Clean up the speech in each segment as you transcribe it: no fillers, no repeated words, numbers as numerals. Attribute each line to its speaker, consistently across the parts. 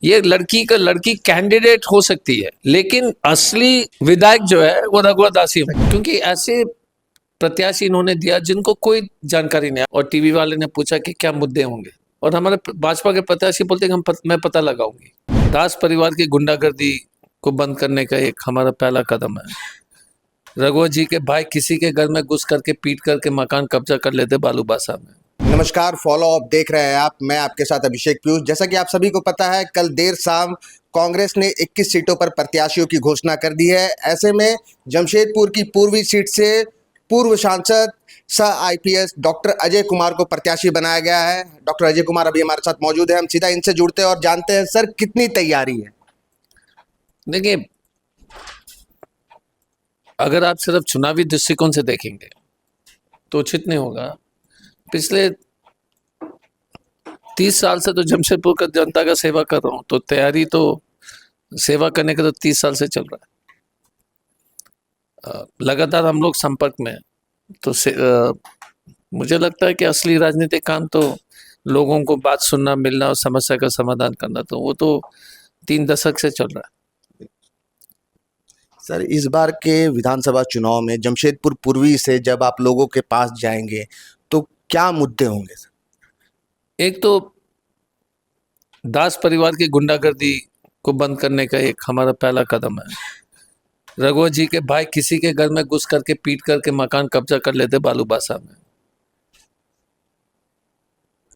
Speaker 1: ये लड़की कैंडिडेट हो सकती है, लेकिन असली विधायक जो है वो रघुवर दास ही, क्योंकि ऐसे प्रत्याशी इन्होंने दिया जिनको कोई जानकारी नहीं। और टीवी वाले ने पूछा कि क्या मुद्दे होंगे, और हमारे भाजपा के प्रत्याशी बोलते कि मैं पता लगाऊंगी। दास परिवार की गुंडागर्दी को बंद करने का एक हमारा पहला कदम है। रघुवर जी के भाई किसी के घर में घुस करके पीट करके मकान कब्जा कर लेते बालूबासा में।
Speaker 2: नमस्कार, फॉलो अप देख रहे हैं आप। मैं आपके साथ अभिषेक पीयूष। जैसा कि आप सभी को पता है, कल देर शाम कांग्रेस ने 21 सीटों पर प्रत्याशियों की घोषणा कर दी है। ऐसे में जमशेदपुर की पूर्वी सीट से पूर्व सांसद सह आईपीएस डॉक्टर अजय कुमार को प्रत्याशी बनाया गया है। डॉक्टर अजय कुमार अभी हमारे साथ मौजूद है। हम सीधा इनसे जुड़ते हैं और जानते हैं, सर कितनी तैयारी है।
Speaker 1: देखिए, अगर आप सिर्फ चुनावी दृष्टिकोण से देखेंगे तो उचित नहीं होगा। पिछले 30 साल से तो जमशेदपुर का जनता का सेवा कर रहा हूँ, तो तैयारी तो सेवा करने का तो 30 साल से चल रहा है। लगातार हम लोग संपर्क में हैं। तो मुझे लगता है कि असली राजनीतिक काम तो लोगों को बात सुनना, मिलना और समस्या का समाधान करना, तो वो तो 3 दशक से चल रहा है।
Speaker 2: सर, इस बार के विधानसभा चुनाव में जमशेदपुर पूर्वी से जब आप लोगों के पास जाएंगे तो क्या मुद्दे होंगे सर?
Speaker 1: एक तो दास परिवार की गुंडागर्दी को बंद करने का एक हमारा पहला कदम है। रघुवर जी के भाई किसी के घर में घुस करके पीट करके मकान कब्जा कर लेते बालूबासा में।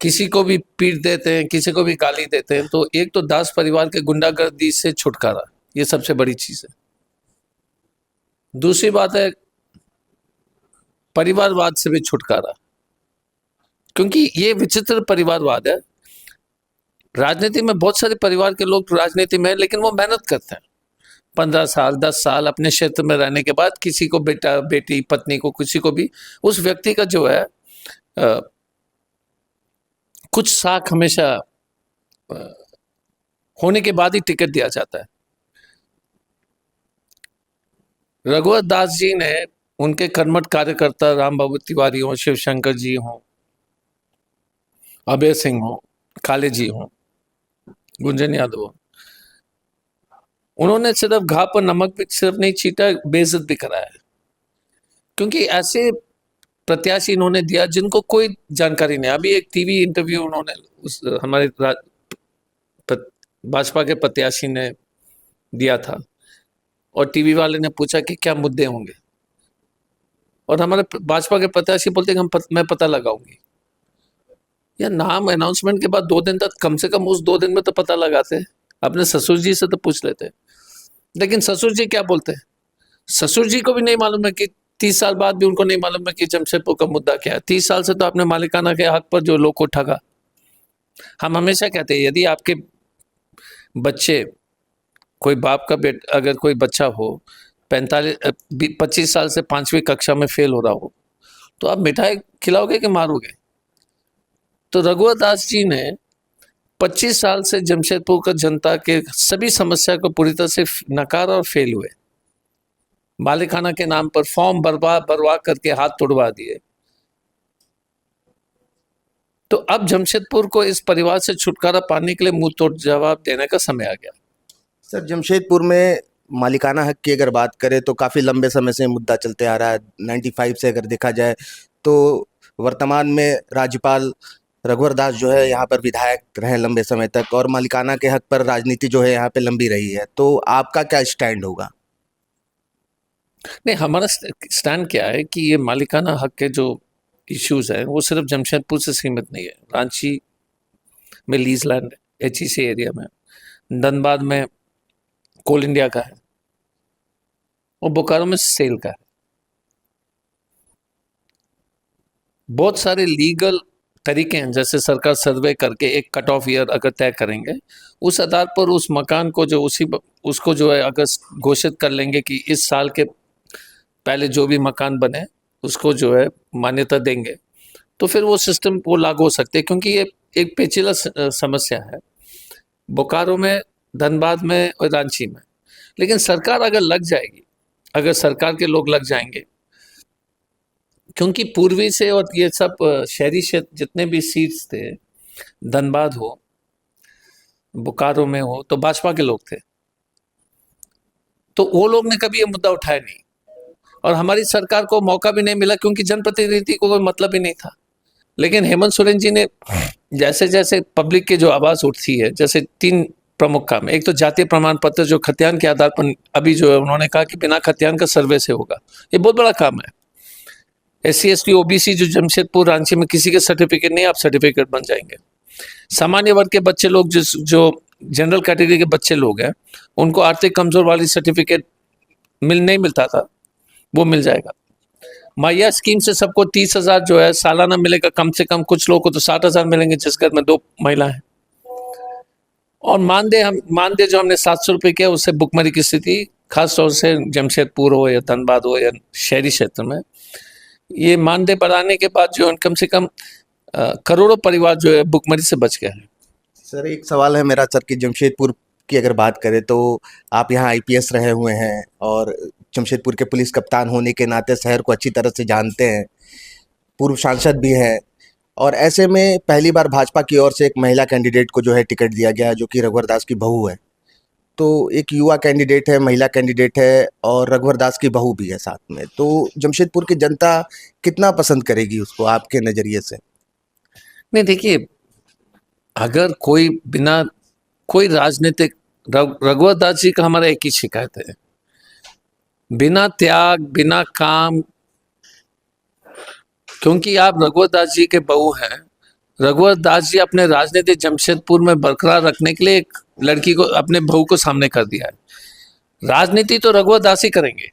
Speaker 1: किसी को भी पीट देते हैं, किसी को भी गाली देते हैं। तो एक तो दास परिवार के गुंडागर्दी से छुटकारा, ये सबसे बड़ी चीज है। दूसरी बात है परिवारवाद से भी छुटकारा, क्योंकि ये विचित्र परिवारवाद है। राजनीति में बहुत सारे परिवार के लोग राजनीति में, लेकिन वो मेहनत करते हैं 15 साल 10 साल अपने क्षेत्र में रहने के बाद किसी को बेटा बेटी पत्नी को किसी को भी उस व्यक्ति का जो है कुछ साख हमेशा होने के बाद ही टिकट दिया जाता है। रघुवर दास जी ने उनके कर्मठ कार्यकर्ता राम बाबू तिवारी हो, शिवशंकर जी हो, अभय सिंह हो, काले जी हो, गुंजन यादव हो, उन्होंने सिर्फ घाव पर नमक भी सिर्फ नहीं छीटा, बेइज्जत भी कराया। क्योंकि ऐसे प्रत्याशी इन्होंने दिया जिनको कोई जानकारी नहीं। अभी एक टीवी इंटरव्यू उन्होंने हमारे भाजपा के प्रत्याशी ने दिया था, और टीवी वाले ने पूछा कि क्या मुद्दे होंगे, और हमारे भाजपा के प्रत्याशी बोलते कि मैं पता लगाऊंगी। या नाम अनाउंसमेंट के बाद 2 दिन तक, कम से कम उस 2 दिन में तो पता लगाते। अपने ससुर जी से तो पूछ लेते, लेकिन ससुर जी क्या बोलते हैं? ससुर जी को भी नहीं मालूम है कि 30 साल बाद भी उनको नहीं मालूम है कि जमशेदपुर का मुद्दा क्या है। 30 साल से तो आपने मालिकाना के हक पर जो लोग को ठगा। हम हमेशा कहते हैं, यदि आपके बच्चे, कोई बाप का अगर कोई बच्चा हो 25 साल से 5वीं कक्षा में फेल हो रहा हो, तो आप मिठाई खिलाओगे कि मारोगे? तो रघुवर दास जी ने 25 साल से जमशेदपुर का जनता के सभी समस्या को पूरी तरह से नकारा और फेल हुए। मालिकाना के नाम पर फॉर्म बरवा करके हाथ तोड़वा दिए। तो अब जमशेदपुर को इस परिवार से छुटकारा पाने के लिए मुंह तोड़ जवाब देने का समय आ गया।
Speaker 2: सर, जमशेदपुर में मालिकाना हक की अगर बात करें तो काफ़ी लंबे समय से मुद्दा चलते आ रहा है। 95 से अगर देखा जाए तो वर्तमान में राज्यपाल रघुवर दास जो है यहाँ पर विधायक रहे लंबे समय तक, और मालिकाना के हक पर राजनीति जो है यहाँ पे लंबी रही है। तो आपका क्या स्टैंड होगा?
Speaker 1: नहीं, हमारा स्टैंड क्या है कि ये मालिकाना हक के जो इश्यूज है वो सिर्फ जमशेदपुर से सीमित नहीं है। रांची में लीज लैंड HEC एरिया में, धनबाद में कोल इंडिया का है, और बोकारो में सेल का है। बहुत सारे लीगल तरीके हैं, जैसे सरकार सर्वे करके एक कट ऑफ ईयर अगर तय करेंगे, उस आधार पर उस मकान को जो उसको जो है अगर घोषित कर लेंगे कि इस साल के पहले जो भी मकान बने उसको जो है मान्यता देंगे, तो फिर वो सिस्टम वो लागू हो सकते हैं। क्योंकि ये एक पेचीदा समस्या है बोकारो में, धनबाद में और रांची में। लेकिन सरकार अगर लग जाएगी, अगर सरकार के लोग लग जाएंगे, क्योंकि पूर्वी से और ये सब शहरी क्षेत्र जितने भी सीट्स थे, धनबाद हो, बोकारो में हो, तो भाजपा के लोग थे। तो वो लोग ने कभी ये मुद्दा उठाया नहीं, और हमारी सरकार को मौका भी नहीं मिला, क्योंकि जनप्रतिनिधि को कोई मतलब ही नहीं था। लेकिन हेमंत सोरेन जी ने जैसे जैसे पब्लिक की जो आवाज उठती है, जैसे 3 प्रमुख काम है। एक तो जातीय प्रमाण पत्र, जो खतियान के आधार पर अभी जो है उन्होंने कहा कि बिना खतियान का सर्वे से होगा, ये बहुत बड़ा काम है। SC ST OBC जो जमशेदपुर रांची में किसी के सर्टिफिकेट नहीं, आप सर्टिफिकेट बन जाएंगे। सामान्य वर्ग के बच्चे लोग, जो जनरल कैटेगरी के बच्चे लोग हैं, उनको आर्थिक कमजोर वाली सर्टिफिकेट नहीं मिलता था, वो मिल जाएगा। मैया स्कीम से सबको 30,000 जो है सालाना मिलेगा कम से कम, कुछ लोगों को तो 60,000 मिलेंगे जिस घर में 2 महिला हैं। और मानदेय जो हमने 700 रुपये किया, उससे भुखमरी की स्थिति खासतौर से जमशेदपुर हो या धनबाद हो या शहरी क्षेत्र में, ये मानदेय बढ़ाने के बाद जो कम से कम करोड़ों परिवार जो है भुखमरी से बच गए हैं।
Speaker 2: सर एक सवाल है मेरा सर कि जमशेदपुर की अगर बात करें तो आप यहाँ IPS रहे हुए हैं और जमशेदपुर के पुलिस कप्तान होने के नाते शहर को अच्छी तरह से जानते हैं, पूर्व सांसद भी हैं, और ऐसे में पहली बार भाजपा की ओर से एक महिला कैंडिडेट को जो है टिकट दिया गया है, जो कि रघुवर दास की बहू है। तो एक युवा कैंडिडेट है, महिला कैंडिडेट है, और रघुवर दास की बहू भी है साथ में। तो जमशेदपुर की जनता कितना पसंद करेगी उसको आपके नज़रिए से?
Speaker 1: नहीं, देखिए, अगर कोई राजनीतिक, रघुवर दास जी का हमारा एक ही शिकायत है, बिना त्याग, बिना काम, क्योंकि आप रघुवर दास जी के बहू हैं। रघुवर दास जी अपने राजनीतिक जमशेदपुर में बरकरार रखने के लिए एक लड़की को, अपने बहू को सामने कर दिया है। राजनीति तो रघुवर दास ही करेंगे।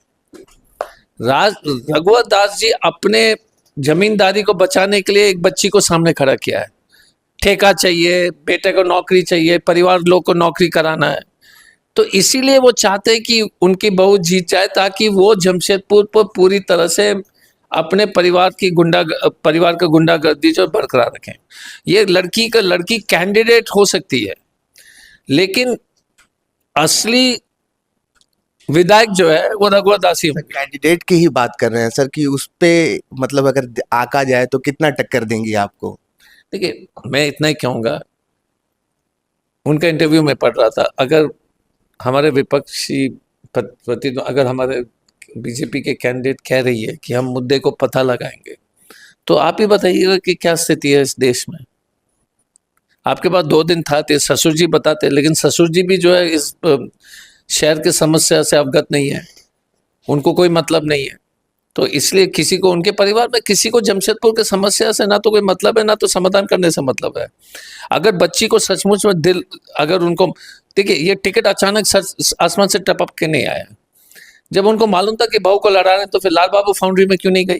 Speaker 1: रघुवर दास जी अपने जमींदारी को बचाने के लिए एक बच्ची को सामने खड़ा किया है। ठेका चाहिए, बेटे को नौकरी चाहिए, परिवार लोग को नौकरी कराना है, तो इसीलिए वो चाहते हैं कि उनकी बहू जीत जाए, ताकि वो जमशेदपुर पर पूरी तरह से अपने परिवार का गुंडागर्दी जो बरकरार रखें। ये लड़की कैंडिडेट हो सकती है, लेकिन असली विधायक जो है वो रघुवर दास ही होंगे।
Speaker 2: कैंडिडेट की ही बात कर रहे हैं सर कि उस पे मतलब अगर आका जाए तो कितना टक्कर देंगी आपको?
Speaker 1: देखिए, मैं इतना ही कहूँगा, उनका इंटरव्यू में पढ़ रहा था, अगर हमारे विपक्षी अगर हमारे बीजेपी के कैंडिडेट कह रही है कि हम मुद्दे को पता लगाएंगे, तो आप ही बताइएगा कि क्या स्थिति है इस देश में। आपके पास 2 दिन था, तो ससुर जी बताते, लेकिन ससुर जी भी जो है इस शहर के समस्या से अवगत नहीं है, उनको कोई मतलब नहीं है। तो इसलिए किसी को, उनके परिवार में किसी को जमशेदपुर के समस्या से ना तो कोई मतलब है, ना तो समाधान करने से मतलब है। अगर बच्ची को सचमुच में अगर उनको, देखिए, ये टिकट अचानक आसमान से टपक के नहीं आया। जब उनको मालूम था कि बहू को लड़ा रहे, तो फिर लाल बाबू फाउंड्री में क्यों नहीं गई?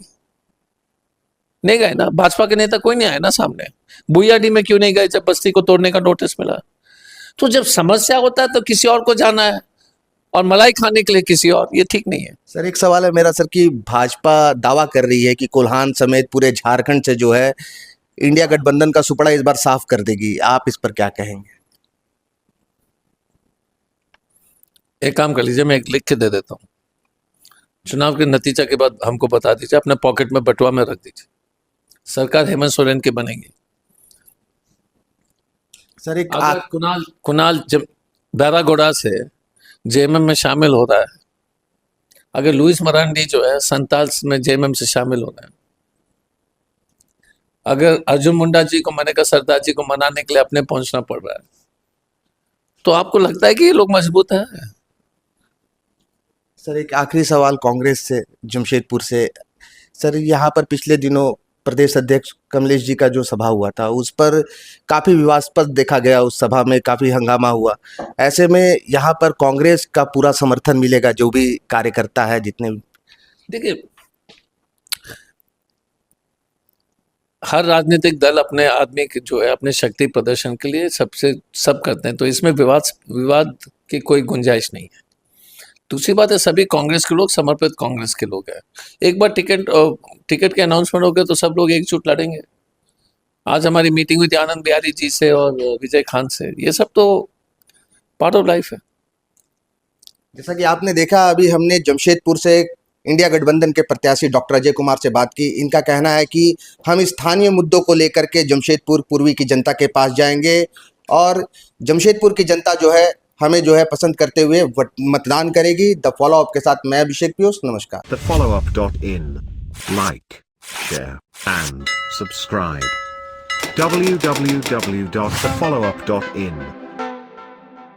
Speaker 1: नहीं गए ना, भाजपा के नेता कोई नहीं आया ना सामने। बुयाडी में क्यों नहीं गए जब बस्ती को तोड़ने का नोटिस मिला? तो जब समस्या होता है तो किसी और को जाना है, और मलाई खाने के लिए किसी और, ये ठीक नहीं है।
Speaker 2: सर एक सवाल है मेरा सर कि भाजपा दावा कर रही है कि कोल्हान समेत पूरे झारखंड से जो है इंडिया गठबंधन का सुपड़ा इस बार साफ कर देगी, आप इस पर क्या कहेंगे?
Speaker 1: एक काम कर लीजिए, मैं एक लिख के दे देता हूँ, चुनाव के नतीजा के बाद हमको बता दीजिए, अपने पॉकेट में बटुआ में रख दीजिए, सरकार हेमंत सोरेन की बनेगी।
Speaker 2: सर एक
Speaker 1: अगर कुणाल जब बैरागोड़ा से JMM में शामिल हो रहा है, अगर लुइस मरांडी जो है संताल में JMM से शामिल हो रहा है, अगर अर्जुन मुंडा जी को, मैंने कहा सरदार जी को मनाने के लिए अपने पहुंचना पड़ रहा है, तो आपको लगता है कि ये लोग मजबूत हैं?
Speaker 2: सर एक आखिरी सवाल कांग्रेस से, जमशेदपुर से। सर यहाँ पर पिछले दिनों प्रदेश अध्यक्ष कमलेश जी का जो सभा हुआ था, उस पर काफ़ी विवादास्पद देखा गया, उस सभा में काफ़ी हंगामा हुआ। ऐसे में यहाँ पर कांग्रेस का पूरा समर्थन मिलेगा, जो भी कार्यकर्ता है जितने भी?
Speaker 1: देखिए, हर राजनीतिक दल अपने आदमी के जो है अपने शक्ति प्रदर्शन के लिए सब करते हैं, तो इसमें विवाद की कोई गुंजाइश नहीं है। दूसरी बात है, सभी कांग्रेस के लोग समर्पित कांग्रेस के लोग हैं। एक बार टिकट के अनाउंसमेंट हो गया तो सब लोग एकजुट लड़ेंगे। आज हमारी मीटिंग हुई थी आनंद बिहारी जी से और विजय खान से, ये सब तो पार्ट ऑफ लाइफ है।
Speaker 2: जैसा कि आपने देखा, अभी हमने जमशेदपुर से इंडिया गठबंधन के प्रत्याशी डॉक्टर अजय कुमार से बात की। इनका कहना है कि हम स्थानीय मुद्दों को लेकर के जमशेदपुर पूर्वी की जनता के पास जाएंगे और जमशेदपुर की जनता जो है हमें जो है पसंद करते हुए मतदान करेगी। द फॉलो अप के साथ मैं अभिषेक पीयूष, नमस्कार।
Speaker 3: thefollowup.in. Like, share, and subscribe. www.thefollowup.in